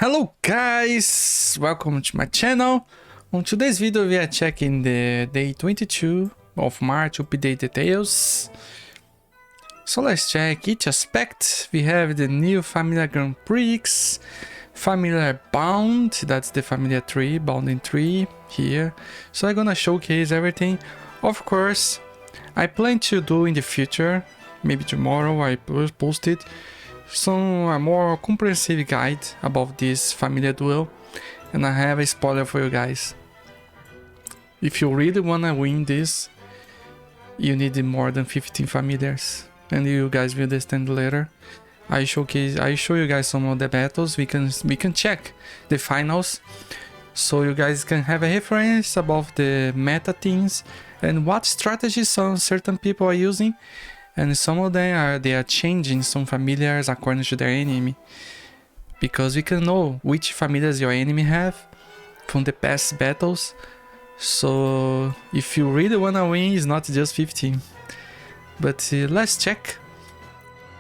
Hello guys, welcome to my channel. On today's video we are checking the day 22 of March update details. So let's check each aspect. We have the new Familiar Grand Prix, Familiar Bound, that's the Familiar tree, bounding tree here. So I'm gonna showcase everything. Of course, I plan to do in the future, maybe tomorrow I post it, a more comprehensive guide about this familiar duel, and I have a spoiler for you guys. If you really wanna win this, you need more than 15 familiars, and you guys will understand later. I show you guys some of the battles. We can check the finals, so you guys can have a reference about the meta things and what strategies some certain people are using. And some of them they are changing some familiars according to their enemy, because we can know which familiars your enemy have from the past battles. So if you really wanna win, it's not just 15. But let's check.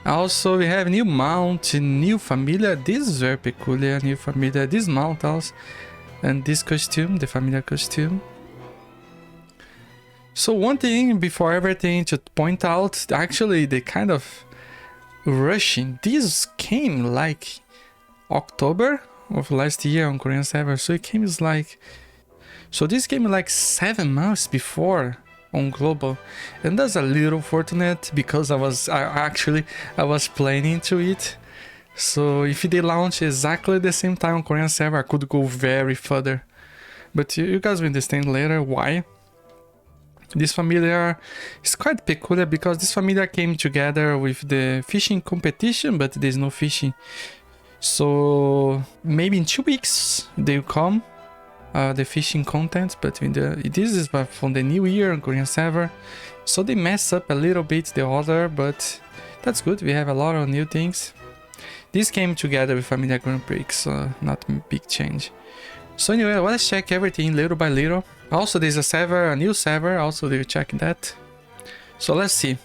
Also, we have new mount, new familiar. This is very peculiar. New familiar, this mount also, and this costume, the familiar costume. So one thing before everything to point out, actually the kind of rushing, this came like October of last year on Korean server, so it came like, so this came like 7 months before on global, and that's a little fortunate because I was planning to it. So if they launch exactly the same time on Korean server, I could go very further, but you guys will understand later why. This familiar is quite peculiar because this familiar came together with the fishing competition, but there's no fishing. So maybe in 2 weeks they'll come, the fishing content, but this is from the new year on Korean server. So they mess up a little bit the order, but that's good. We have a lot of new things. This came together with Familiar Grand Prix, so not a big change. So anyway, let's check everything little by little. Also, there's a new server, also they'll check that. So let's see.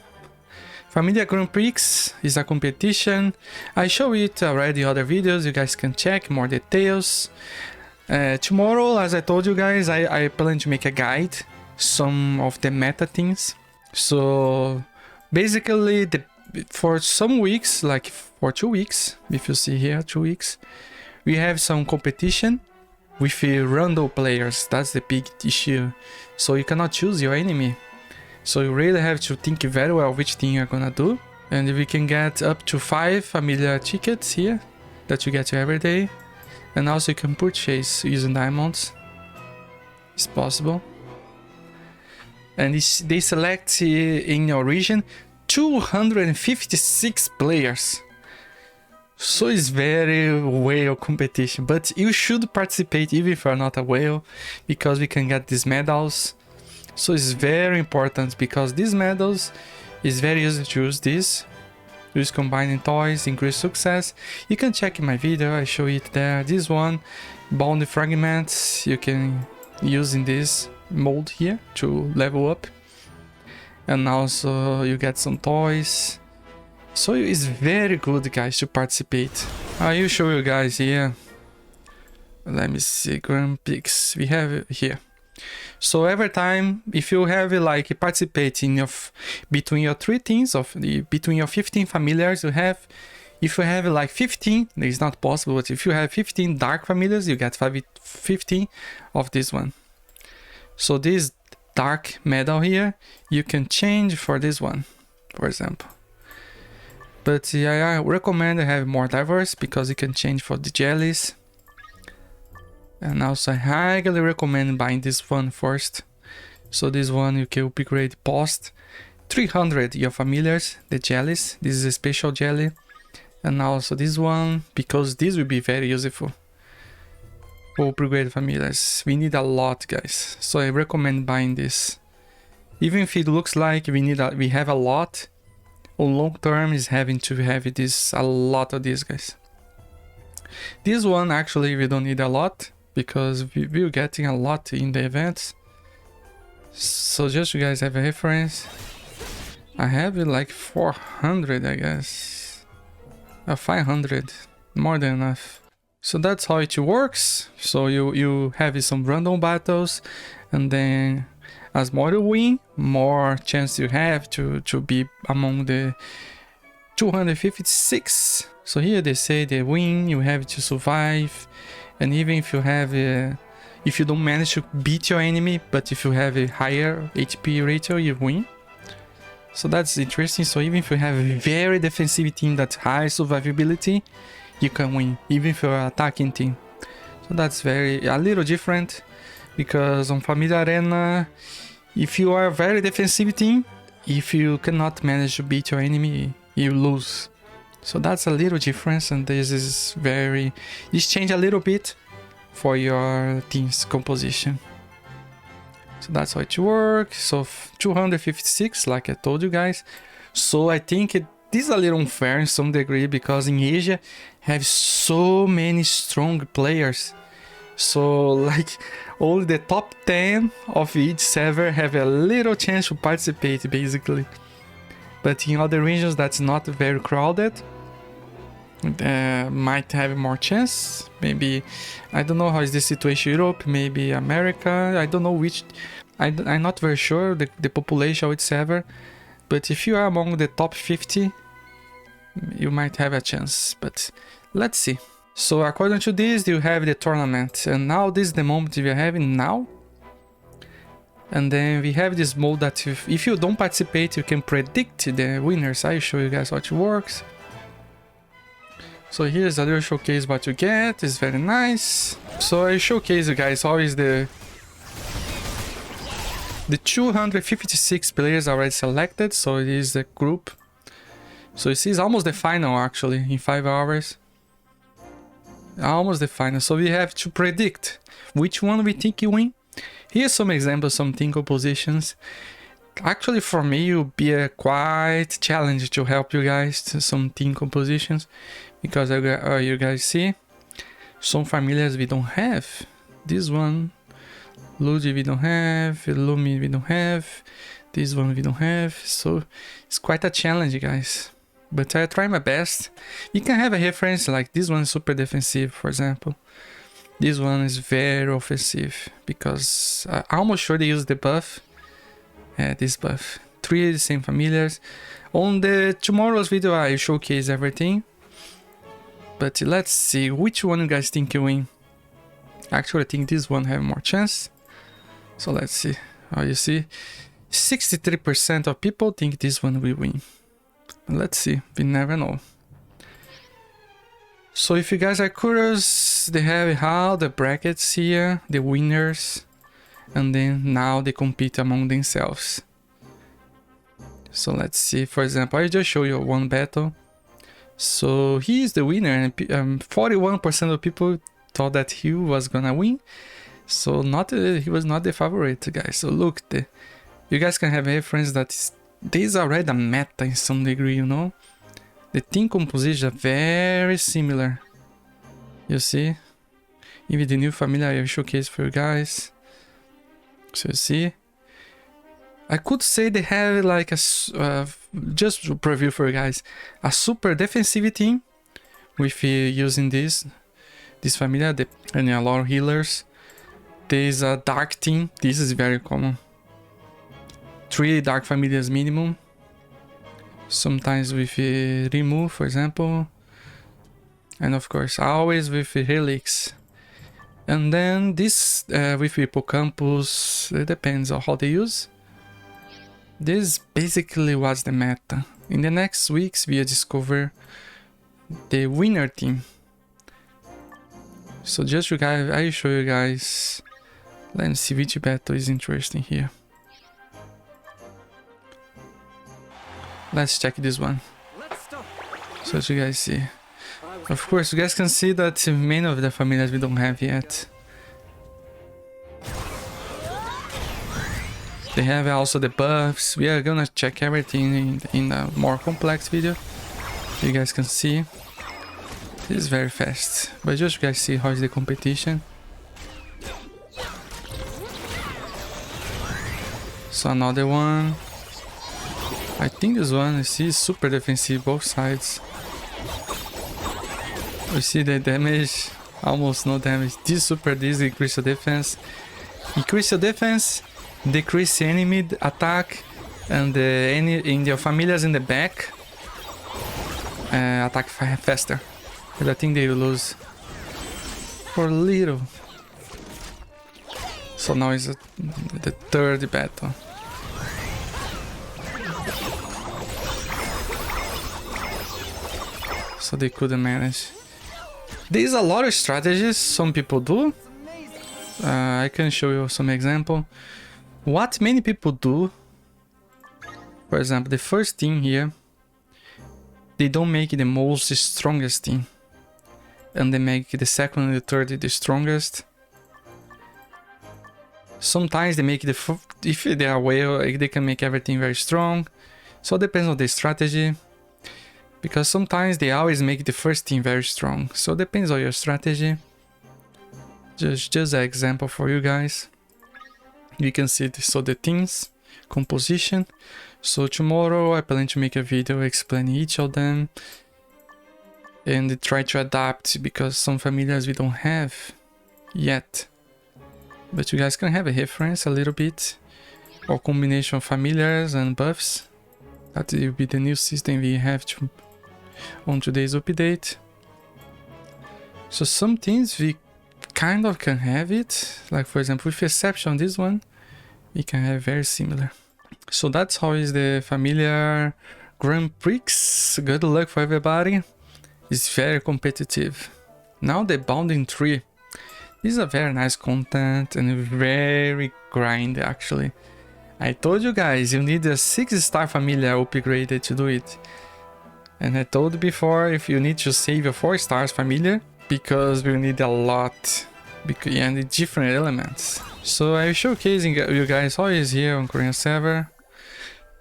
Familiar Grand Prix is a competition. I show it already in other videos, you guys can check more details. Tomorrow, as I told you guys, I plan to make a guide, some of the meta things. So basically, for some weeks, like for 2 weeks, if you see here, 2 weeks, we have some competition with random players. That's the big issue. So you cannot choose your enemy. So you really have to think very well which thing you're gonna do. And we can get up to 5 familiar tickets here that you get every day. And also you can purchase using diamonds. It's possible. And they select in your region 256 players. So it's very whale competition, but you should participate even if you're not a whale, because we can get these medals. So it's very important because these medals is very easy to use. Use combining toys, increase success. You can check in my video, I show it there. This one, bound fragments, you can use in this mode here to level up. And also you get some toys. So it's very good, guys, to participate. I will show you guys here. Let me see, Grand Prix we have here. So every time, if you have like participating between your 3 teams between your 15 familiars you have, if you have like 15, it's not possible, but if you have 15 dark familiars, you get 15 of this one. So this dark medal here, you can change for this one, for example. But I recommend to have more diverse because you can change for the jellies. And also I highly recommend buying this one first. So this one you can upgrade post 300 your familiars, the jellies. This is a special jelly. And also this one, because this will be very useful for upgrade familiars. We need a lot, guys. So I recommend buying this. Even if it looks like we have a lot, on long term is having to have a lot of these, guys. This one actually we don't need a lot because we're getting a lot in the events. So just you guys have a reference. I have it like 400, I guess. 500, more than enough. So that's how it works. So you have some random battles, and then as more you win, more chance you have to be among the 256. So here they say they win, you have to survive, and even if you have if you don't manage to beat your enemy, but if you have a higher HP ratio, you win. So that's interesting. So even if you have a very defensive team that's high survivability, you can win, even if you're an attacking team. So that's a little different, because on Familiar Arena, if you are a very defensive team, if you cannot manage to beat your enemy, you lose. So that's a little difference, and this change a little bit for your team's composition. So that's how it works. So 256, like I told you guys. So I think this is a little unfair in some degree, because in Asia have so many strong players. So like only the top 10 of each server have a little chance to participate basically. But in other regions that's not very crowded, might have more chance. Maybe, I don't know how is the situation in Europe, maybe America, I don't know which, I'm not very sure the population of each server. But if you are among the top 50, you might have a chance, but let's see. So according to this, you have the tournament, and now this is the moment we are having now. And then we have this mode that if you don't participate, you can predict the winners. I'll show you guys how it works. So here's a little showcase what you get. It's very nice. So I showcase you guys how is the 256 players already selected. So it is the group. So you see it's almost the final actually in 5 hours. Almost the final. So we have to predict which one we think you win. Here's some examples, some team compositions. Actually for me it will be a quite challenge to help you guys to some team compositions, because you guys see some familiars we don't have. This one, Luigi we don't have, Lumi we don't have, this one we don't have. So it's quite a challenge guys, but I try my best. You can have a reference like this one is super defensive, for example. This one is very offensive, because I'm almost sure they use the buff. This buff. 3 of the same familiars. On the tomorrow's video I showcase everything. But let's see which one you guys think you win. Actually I think this one have more chance. So let's see. Oh, you see 63% of people think this one will win. Let's see, we never know. So if you guys are curious, they have how the brackets here, the winners, and then now they compete among themselves. So let's see, for example, I just show you one battle. So he is the winner, and 41% of people thought that he was gonna win. So he was not the favorite, guys. So look, you guys can have a reference that this is already a meta in some degree, you know. The team composition are very similar. You see? Even the new Familiar I showcase for you guys. So you see? I could say they have like a, just to preview for you guys, a super defensive team with using this Familiar and a lot of healers. There's a dark team. This is very common. 3 dark familiars minimum. Sometimes with remove, for example, and of course always with relics. And then this with hippocampus, it depends on how they use. This basically was the meta. In the next weeks we discover the winner team. So just you guys, I show you guys. Let's see which battle is interesting here. Let's check this one. So as you guys see. Of course, you guys can see that many of the familiars we don't have yet. They have also the buffs. We are gonna check everything in a more complex video. You guys can see. This is very fast. But just you guys see how is the competition. So another one. I think this one, you see, is super defensive both sides. You see the damage. Almost no damage. This super this increase your defense. Increase your defense, decrease enemy attack, and in your familiars in the back attack faster. But I think they will lose for little. So now is the third battle. So they couldn't manage. There's a lot of strategies some people do. I can show you some example. What many people do, for example, the first team here, they don't make the most strongest team, and they make the second and the third the strongest. Sometimes they make if they are well, they can make everything very strong. So it depends on the strategy, because sometimes they always make the first team very strong. So it depends on your strategy. Just an example for you guys. You can see this, so the teams composition. So tomorrow I plan to make a video explaining each of them and try to adapt, because some familiars we don't have yet, but you guys can have a reference a little bit, or combination of familiars and buffs. That will be the new system we have on today's update. So some things we kind of can have it, like for example with exception this one, we can have very similar. So that's how is the Familiar Grand Prix. Good luck for everybody. It's very competitive. Now the Bounding Tree. This is a very nice content and very grind actually. I told you guys you need a 6-star Familiar upgraded to do it. And I told you before, if you need to save a 4 stars Familiar, because we need a lot and the different elements. So I'm showcasing you guys how is here on Korean server.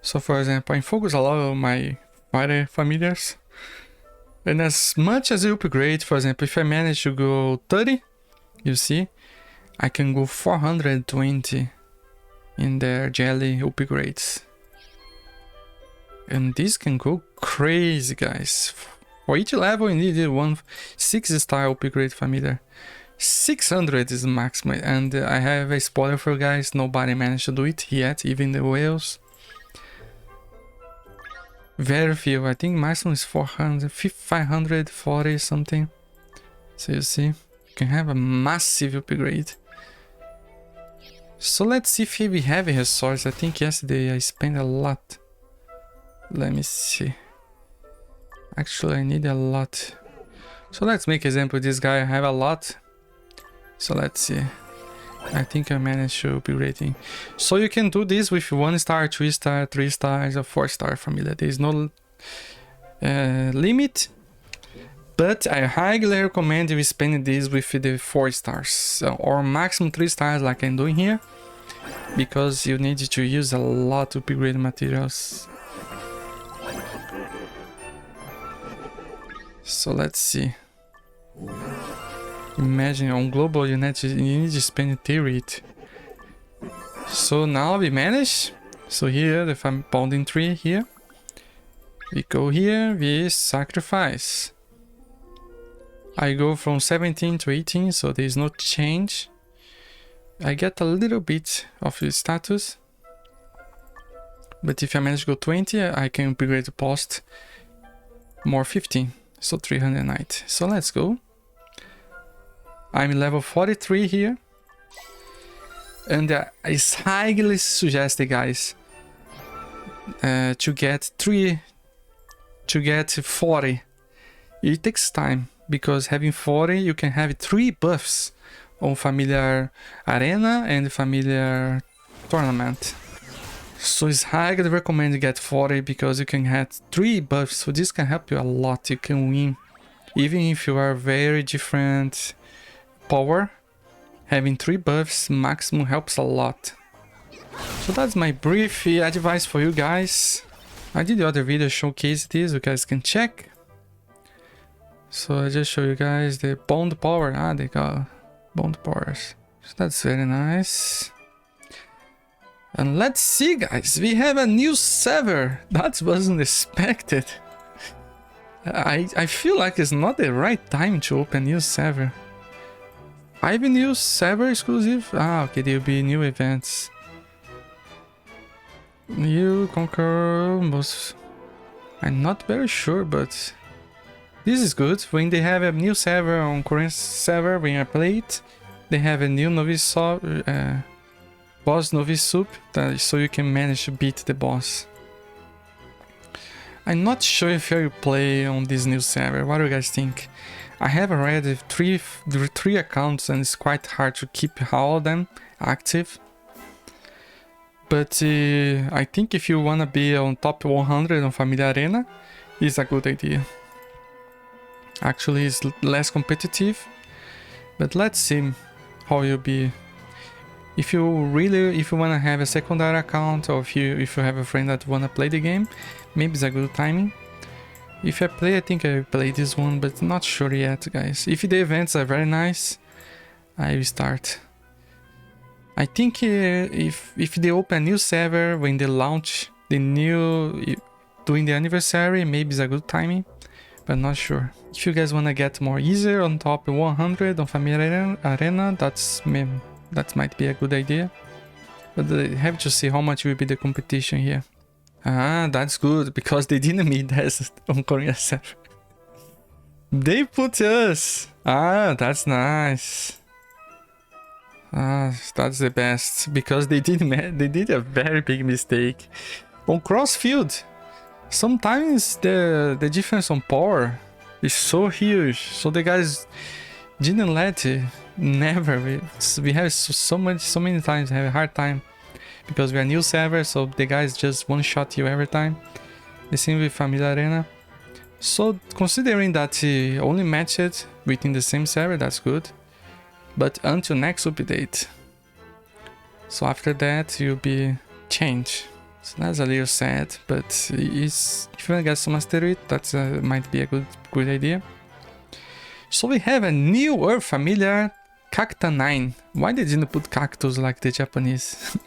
So for example, I focus a lot on my fighter familiars. And as much as you upgrade, for example, if I manage to go 30, you see, I can go 420 in their jelly upgrades. And this can go crazy, guys. For each level, you need one 6-star upgrade familiar. 600 is the maximum, and I have a spoiler for you guys, nobody managed to do it yet, even the whales. Very few, I think maximum is 400, 540 something. So you see, you can have a massive upgrade. So let's see if we have a resource. I think yesterday I spent a lot. Let me see. Actually, I need a lot. So let's make example. This guy I have a lot. So let's see. I think I managed to upgrade. So you can do this with 1 star, 2 star, 3 stars, or 4 star familiar. There is no limit. But I highly recommend you spend this with the 4 stars or maximum 3 stars like I'm doing here, because you need to use a lot of upgrade materials. So let's see. Imagine on global you need to spend 30. So now we manage. So here the Bounding Tree here. We go here, we sacrifice. I go from 17 to 18, so there is no change. I get a little bit of the status. But if I manage to go 20, I can upgrade the post more 15. So 390. So let's go. I'm level 43 here. And I highly suggest you guys to get 40. It takes time, because having 40 you can have 3 buffs on Familiar Arena and Familiar Tournament. So it's highly recommended to get 40, because you can have 3 buffs. So this can help you a lot. You can win even if you are very different power. Having 3 buffs maximum helps a lot. So that's my brief advice for you guys. I did the other video showcase this, you guys can check. So I just show you guys the bond power. They got bond powers. So that's very nice. And let's see, guys, we have a new server. That wasn't expected. I feel like it's not the right time to open new server. 5 new server exclusive? Ah, okay, there will be new events. You conquer most... I'm not very sure, but... This is good. When they have a new server on Korean server, when I play it, they have a new novice boss novice soup, so you can manage to beat the boss. I'm not sure if I will play on this new server. What do you guys think? I have already three accounts and it's quite hard to keep all of them active. But I think if you wanna be on top 100 on Familiar Arena, it's a good idea. Actually, it's less competitive, but let's see how you'll be. If you wanna have a secondary account, or if you have a friend that wanna play the game, maybe it's a good timing. If I play, I think I will play this one, but not sure yet, guys. If the events are very nice, I will start. I think if they open a new server when they launch the new during the anniversary, maybe it's a good timing, but not sure. If you guys wanna get more easier on top 100 on Familiar Arena, that might be a good idea. But I have to see how much will be the competition here. Ah, that's good, because they didn't meet us on Korean server. They put us! Ah, that's nice. Ah, that's the best, because they did a very big mistake. On Crossfield, sometimes the difference on power is so huge, so the guys didn't let it. Never. We have so many times have a hard time. Because we are new server, so the guys just one-shot you every time. The same with Familiar Arena. So considering that only matched within the same server, that's good. But until next update. So after that you'll be changed. So that's a little sad, but if you wanna get some mastery, that might be a good idea. So we have a new Earth Familiar, Cactanine. Why they didn't put cactus like the Japanese?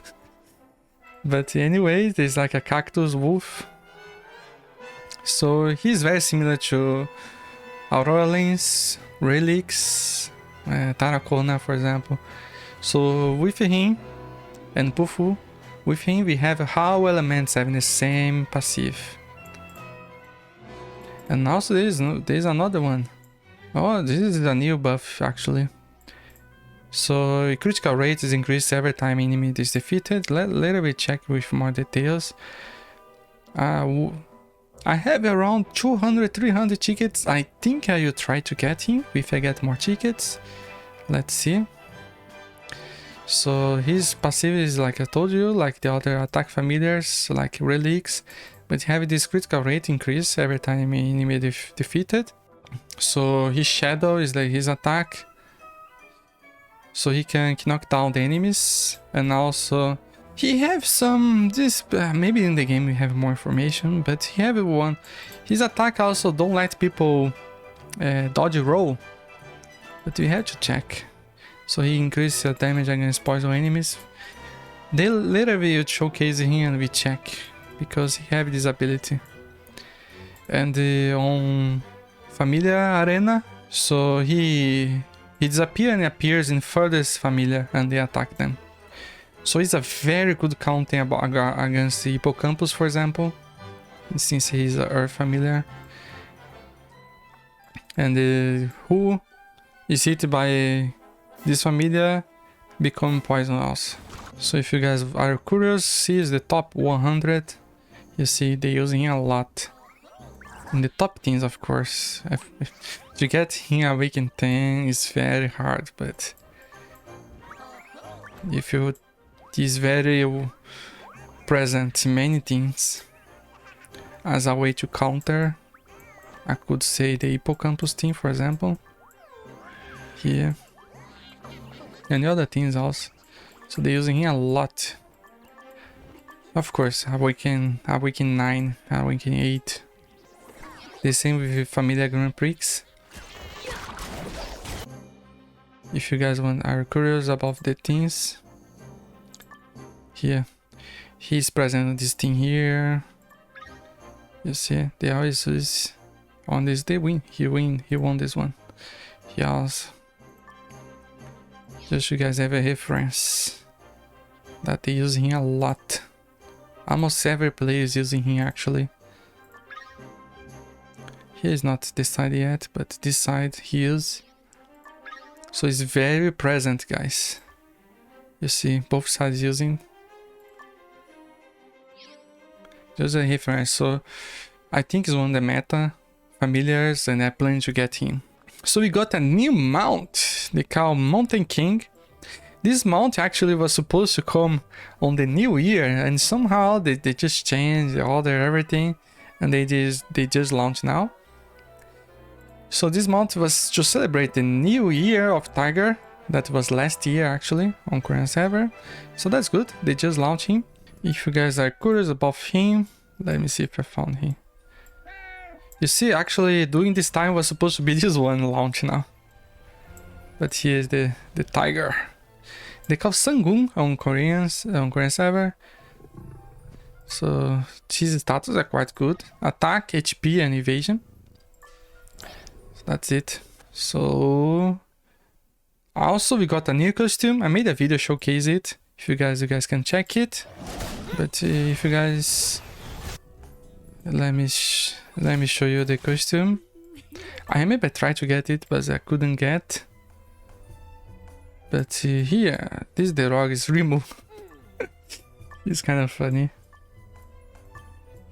But anyway, there's like a cactus wolf. So he's very similar to Aurora Lens, Relics, Taracona, for example. So with him and Pufu, with him we have how elements having the same passive. And also there's another one. Oh, this is a new buff actually. So critical rate is increased every time enemy is defeated. Later we check with more details. I have around 200-300 tickets. I think I will try to get him if I get more tickets. Let's see. So his passive is like I told you, like the other attack familiars, like relics, but have this critical rate increase every time enemy defeated. So his shadow is like his attack. So he can knock down the enemies, and also he have some maybe in the game we have more information, but he have one. His attack also don't let people dodge roll, but we have to check. So he increases damage against poison enemies. Later we will showcase him and we check, because he have this ability. And on Familiar Arena, so he disappears and appears in furthest familiar and they attack them. So it's a very good counter against the Hippocampus, for example, since he's an Earth familiar. And who is hit by this familiar become poison also. So if you guys are curious, see is the top 100. You see they're using him a lot. In the top teams, of course. To get him awake in 10 is very hard, but if you is very present in many teams as a way to counter, I could say the Hippocampus team, for example, here, and the other teams also. So they're using him a lot. Of course, Awaken 9, Awaken 8. The same with Familiar Grand Prix. If you guys are curious about the teams, here, he's present on this team here. You see, they always use on this. They win. He won this one. He also. Just so you guys have a reference that they use him a lot. Almost every player is using him actually. Here is not this side yet, but this side he is. So it's very present, guys. You see both sides using. Just a reference. So I think it's one of the meta familiars and I plan to get him. So we got a new mount. They call Mountain King. This mount actually was supposed to come on the new year, and somehow they just changed the order, everything, and they just launched now. So this mount was to celebrate the new year of Tiger. That was last year actually on Korean server. So that's good. They just launched him. If you guys are curious about him, let me see if I found him. You see, actually during this time was supposed to be this one launch now. But here's the Tiger. They call Sangun on Korean server. So his status are quite good. Attack, HP and evasion. So that's it. So also we got a new costume. I made a video showcase it. If you guys can check it. But if you guys, let me show you the costume. I remember I tried to get it, but I couldn't get. But here, this the rug is removed. It's kind of funny.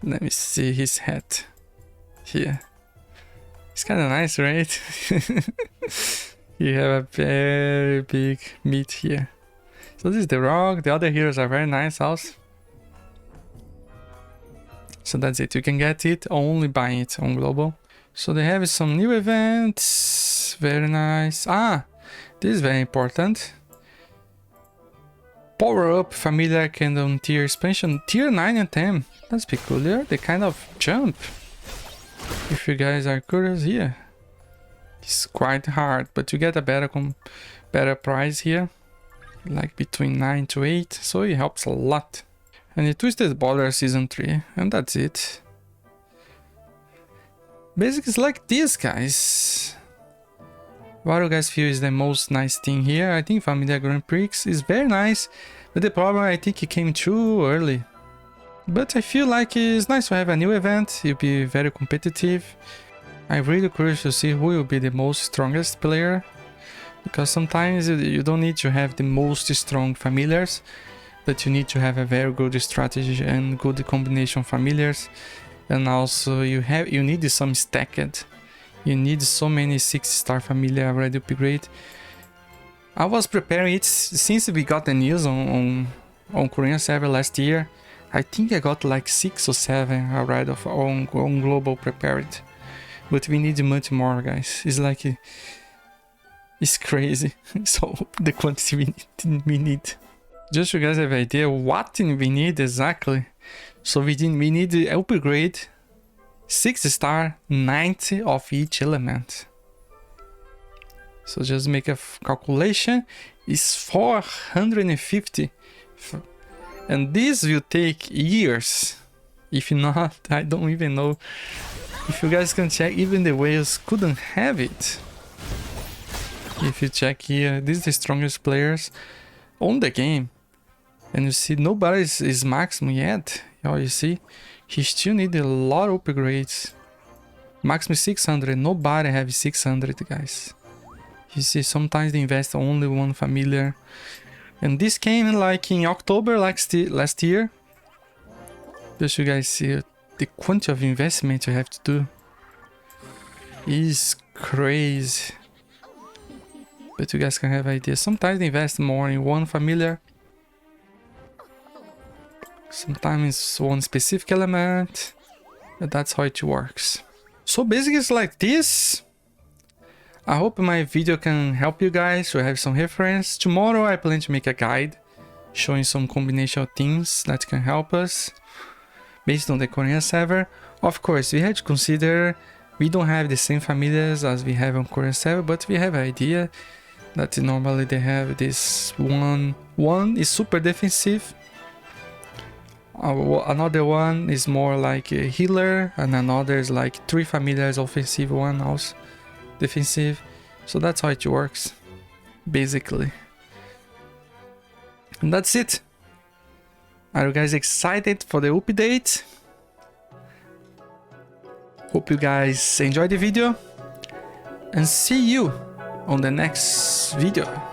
Let me see his hat here. It's kind of nice, right? You have a very big meat here. So this is the rug. The other heroes are very nice also. So that's it. You can get it only buying it on global. So they have some new events. Very nice. This is very important. Power up Familiar Kingdom tier expansion. Tier 9 and 10. That's peculiar. They kind of jump. If you guys are curious here. It's quite hard, but you get a better price here. Like between 9 to 8. So it helps a lot. And the Twisted Border Season 3. And that's it. Basically it's like this, guys. What do you guys feel is the most nice thing here? I think Familiar Grand Prix is very nice, but the problem I think it came too early. But I feel like it's nice to have a new event. It'll be very competitive. I'm really curious to see who will be the most strongest player, because sometimes you don't need to have the most strong familiars, but you need to have a very good strategy and good combination of familiars, and also you need some stacked. You need so many 6-star familiar already upgrade. I was preparing it since we got the news on Korean server last year. I think I got like 6 or 7 already on global prepared. But we need much more, guys. It's like it's crazy. So the quantity we need. Just so you guys have an idea what we need exactly. So we need to upgrade 6-star, 90 of each element. So just make a calculation. It's 450. And this will take years. If not, I don't even know. If you guys can check, even the whales couldn't have it. If you check here, this is the strongest players on the game. And you see nobody is maximum yet. Oh, you see? He still need a lot of upgrades. Maximum 600. Nobody have 600, guys. You see, sometimes they invest only one familiar. And this came like in October last year. Just so you guys see the quantity of investment you have to do. Is crazy. But you guys can have ideas. Sometimes they invest more in one familiar. Sometimes it's one specific element, but that's how it works. So basically it's like this. I hope my video can help you guys to have some reference. Tomorrow I plan to make a guide showing some combination of things that can help us based on the Korean server. Of course, we had to consider we don't have the same familiars as we have on Korean server, but we have an idea that normally they have this one is super defensive. Another one is more like a healer, and another is like 3 familiars, offensive, one also defensive. So that's how it works, basically. And that's it. Are you guys excited for the update? Hope you guys enjoyed the video, and see you on the next video.